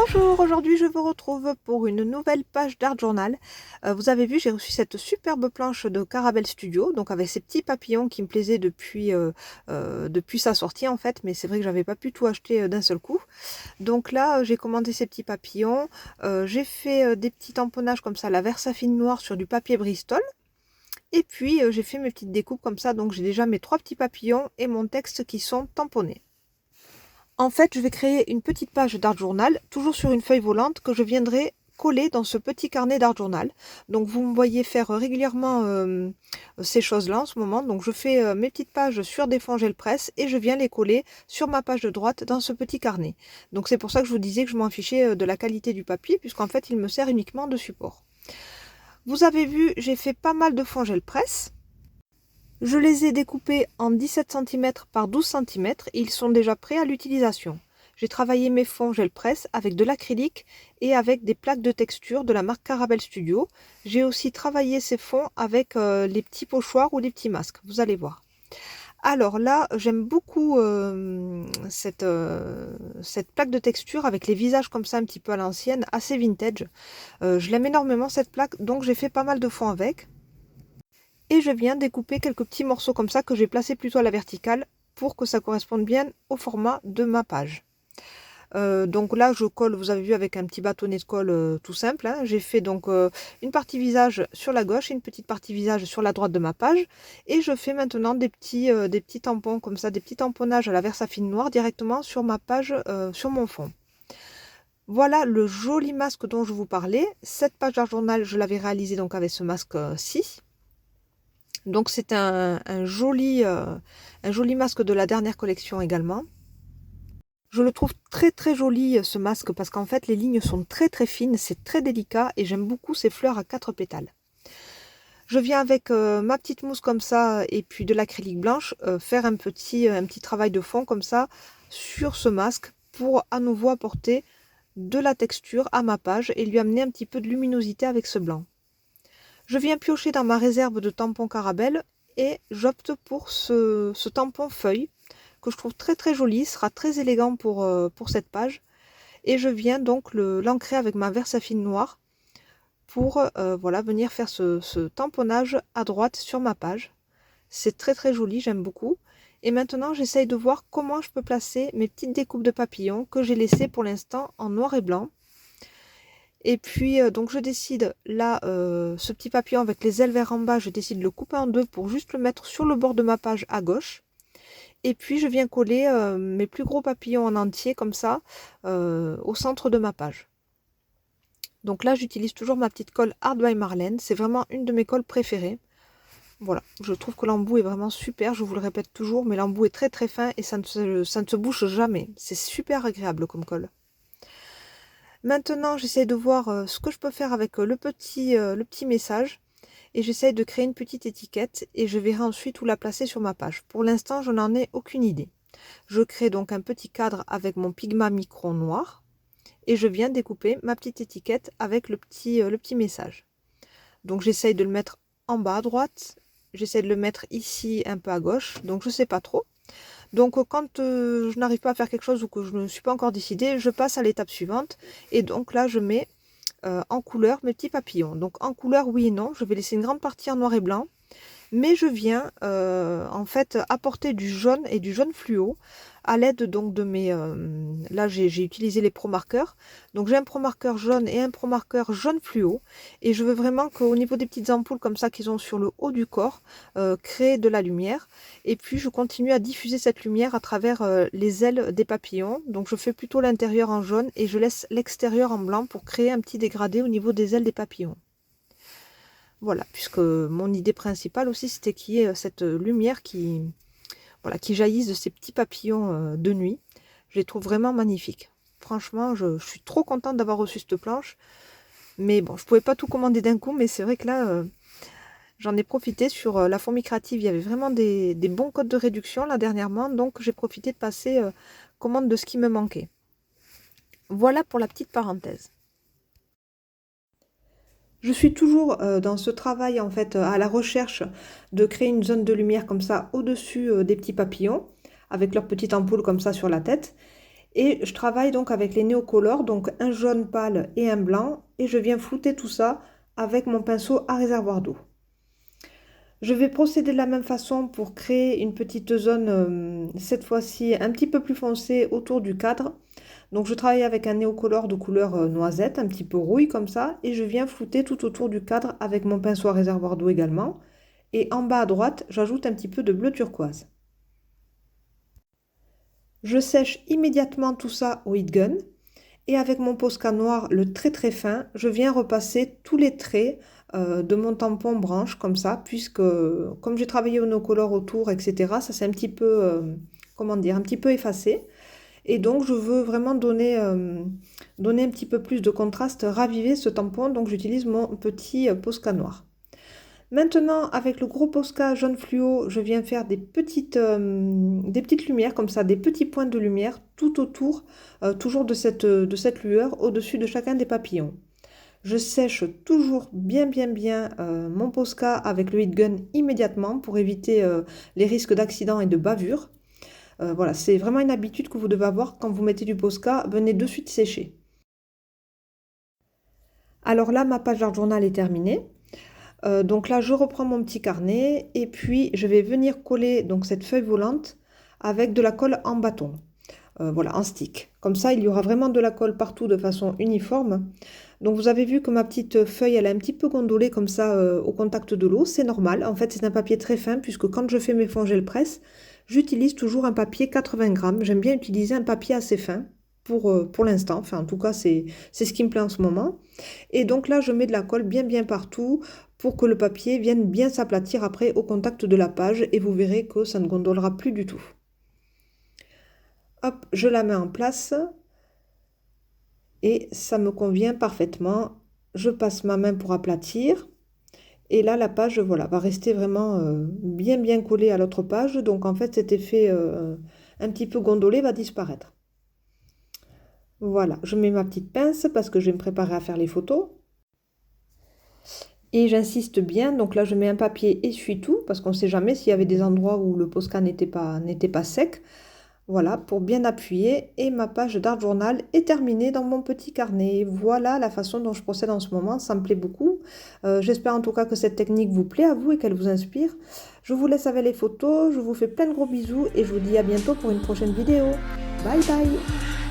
Bonjour, aujourd'hui je vous retrouve pour une nouvelle page d'Art Journal. Vous avez vu, j'ai reçu cette superbe planche de Caravelle Studio, donc avec ces petits papillons qui me plaisaient depuis sa sortie en fait, mais c'est vrai que j'avais pas pu tout acheter d'un seul coup. Donc là, j'ai commandé ces petits papillons, j'ai fait des petits tamponnages comme ça, la Versafine noire sur du papier Bristol. Et puis j'ai fait mes petites découpes comme ça, donc j'ai déjà mes 3 petits papillons et mon texte qui sont tamponnés. En fait, je vais créer une petite page d'Art Journal, toujours sur une feuille volante, que je viendrai coller dans ce petit carnet d'Art Journal. Donc vous me voyez faire régulièrement ces choses-là en ce moment. Donc je fais mes petites pages sur des fonds gel presse et je viens les coller sur ma page de droite dans ce petit carnet. Donc c'est pour ça que je vous disais que je m'en fichais de la qualité du papier, puisqu'en fait il me sert uniquement de support. Vous avez vu, j'ai fait pas mal de fonds gel presse. Je les ai découpés en 17 cm par 12 cm et ils sont déjà prêts à l'utilisation. J'ai travaillé mes fonds gel presse avec de l'acrylique et avec des plaques de texture de la marque Caravelle Studio. J'ai aussi travaillé ces fonds avec les petits pochoirs ou les petits masques, vous allez voir. Alors là, j'aime beaucoup cette plaque de texture avec les visages comme ça un petit peu à l'ancienne, assez vintage. Je l'aime énormément cette plaque, donc j'ai fait pas mal de fonds avec. Et je viens découper quelques petits morceaux comme ça que j'ai placés plutôt à la verticale pour que ça corresponde bien au format de ma page. Donc là je colle, vous avez vu, avec un petit bâtonnet de colle tout simple, hein. J'ai fait donc une partie visage sur la gauche et une petite partie visage sur la droite de ma page. Et je fais maintenant des petits tampons comme ça, des petits tamponnages à la Versafine noire directement sur ma page, sur mon fond. Voilà le joli masque dont je vous parlais. Cette page d'Art Journal, je l'avais réalisée donc avec ce masque-ci. Donc c'est un joli masque de la dernière collection également. Je le trouve très très joli ce masque parce qu'en fait les lignes sont très très fines, c'est très délicat et j'aime beaucoup ces fleurs à 4 pétales. Je viens avec ma petite mousse comme ça et puis de l'acrylique blanche faire un petit travail de fond comme ça sur ce masque pour à nouveau apporter de la texture à ma page et lui amener un petit peu de luminosité avec ce blanc. Je viens piocher dans ma réserve de tampons Caravelle et j'opte pour ce tampon feuille que je trouve très très joli, sera très élégant pour cette page. Et je viens donc l'ancrer avec ma Versafine noire pour voilà, venir faire ce tamponnage à droite sur ma page. C'est très très joli, j'aime beaucoup. Et maintenant j'essaye de voir comment je peux placer mes petites découpes de papillons que j'ai laissées pour l'instant en noir et blanc. Et puis donc je décide là, ce petit papillon avec les ailes vers en bas, je décide de le couper en deux pour juste le mettre sur le bord de ma page à gauche. Et puis je viens coller mes plus gros papillons en entier comme ça au centre de ma page. Donc là j'utilise toujours ma petite colle Art by Marlène, c'est vraiment une de mes colles préférées. Voilà, je trouve que l'embout est vraiment super, je vous le répète toujours, mais l'embout est très très fin et ça ne se bouche jamais. C'est super agréable comme colle. Maintenant, j'essaie de voir ce que je peux faire avec le petit message. Et j'essaie de créer une petite étiquette et je verrai ensuite où la placer sur ma page. Pour l'instant, je n'en ai aucune idée. Je crée donc un petit cadre avec mon Pigma Micron noir. Et je viens découper ma petite étiquette avec le petit message. Donc j'essaie de le mettre en bas à droite. J'essaie de le mettre ici un peu à gauche. Donc je ne sais pas trop. Donc quand je n'arrive pas à faire quelque chose ou que je ne suis pas encore décidée, je passe à l'étape suivante. Et donc là, je mets en couleur mes petits papillons. Donc en couleur, oui et non. Je vais laisser une grande partie en noir et blanc. Mais je viens en fait apporter du jaune et du jaune fluo à l'aide donc de mes... là j'ai utilisé les Pro Marqueurs. Donc j'ai un Pro Marqueur jaune et un Pro Marqueur jaune fluo. Et je veux vraiment qu'au niveau des petites ampoules comme ça qu'ils ont sur le haut du corps, créer de la lumière. Et puis je continue à diffuser cette lumière à travers les ailes des papillons. Donc je fais plutôt l'intérieur en jaune et je laisse l'extérieur en blanc pour créer un petit dégradé au niveau des ailes des papillons. Voilà, puisque mon idée principale aussi, c'était qu'il y ait cette lumière voilà, qui jaillisse de ces petits papillons de nuit. Je les trouve vraiment magnifiques. Franchement, je suis trop contente d'avoir reçu cette planche. Mais bon, je ne pouvais pas tout commander d'un coup, mais c'est vrai que là, j'en ai profité sur la fourmi créative. Il y avait vraiment des bons codes de réduction là dernièrement, donc j'ai profité de passer commande de ce qui me manquait. Voilà pour la petite parenthèse. Je suis toujours dans ce travail en fait à la recherche de créer une zone de lumière comme ça au-dessus des petits papillons avec leur petite ampoule comme ça sur la tête. Et je travaille donc avec les néocolores, donc un jaune pâle et un blanc, et je viens flouter tout ça avec mon pinceau à réservoir d'eau. Je vais procéder de la même façon pour créer une petite zone, cette fois-ci un petit peu plus foncée autour du cadre. Donc je travaille avec un néocolore de couleur noisette, un petit peu rouille comme ça, et je viens flouter tout autour du cadre avec mon pinceau à réservoir d'eau également. Et en bas à droite, j'ajoute un petit peu de bleu turquoise. Je sèche immédiatement tout ça au heat gun. Et avec mon Posca noir, le très fin, je viens repasser tous les traits de mon tampon branche comme ça, puisque comme j'ai travaillé au no-color autour, etc., ça s'est un petit peu, comment dire, un petit peu effacé. Et donc je veux vraiment donner un petit peu plus de contraste, raviver ce tampon, donc j'utilise mon petit Posca noir. Maintenant, avec le gros Posca jaune fluo, je viens faire des petites lumières comme ça, des petits points de lumière tout autour, toujours de cette lueur, au-dessus de chacun des papillons. Je sèche toujours bien mon Posca avec le heat gun immédiatement pour éviter les risques d'accident et de bavure. Voilà, c'est vraiment une habitude que vous devez avoir quand vous mettez du Posca, venez de suite sécher. Alors là, ma page d'art journal est terminée. Donc là, je reprends mon petit carnet et puis je vais venir coller donc cette feuille volante avec de la colle en bâton, voilà, en stick. Comme ça, il y aura vraiment de la colle partout de façon uniforme. Donc vous avez vu que ma petite feuille, elle est un petit peu gondolée comme ça au contact de l'eau. C'est normal. En fait, c'est un papier très fin puisque quand je fais mes fonds gel presse, j'utilise toujours un papier 80 grammes. J'aime bien utiliser un papier assez fin pour l'instant. Enfin, en tout cas, c'est ce qui me plaît en ce moment. Et donc là, je mets de la colle bien partout pour que le papier vienne bien s'aplatir après au contact de la page et vous verrez que ça ne gondolera plus du tout. Hop, je la mets en place et ça me convient parfaitement. Je passe ma main pour aplatir et là la page voilà, va rester vraiment bien collée à l'autre page. Donc en fait cet effet un petit peu gondolé va disparaître. Voilà, je mets ma petite pince parce que je vais me préparer à faire les photos. Et j'insiste bien, donc là je mets un papier essuie-tout parce qu'on ne sait jamais s'il y avait des endroits où le Posca n'était pas sec. Voilà, pour bien appuyer. Et ma page d'art journal est terminée dans mon petit carnet. Voilà la façon dont je procède en ce moment, ça me plaît beaucoup. J'espère en tout cas que cette technique vous plaît à vous et qu'elle vous inspire. Je vous laisse avec les photos, je vous fais plein de gros bisous et je vous dis à bientôt pour une prochaine vidéo. Bye bye!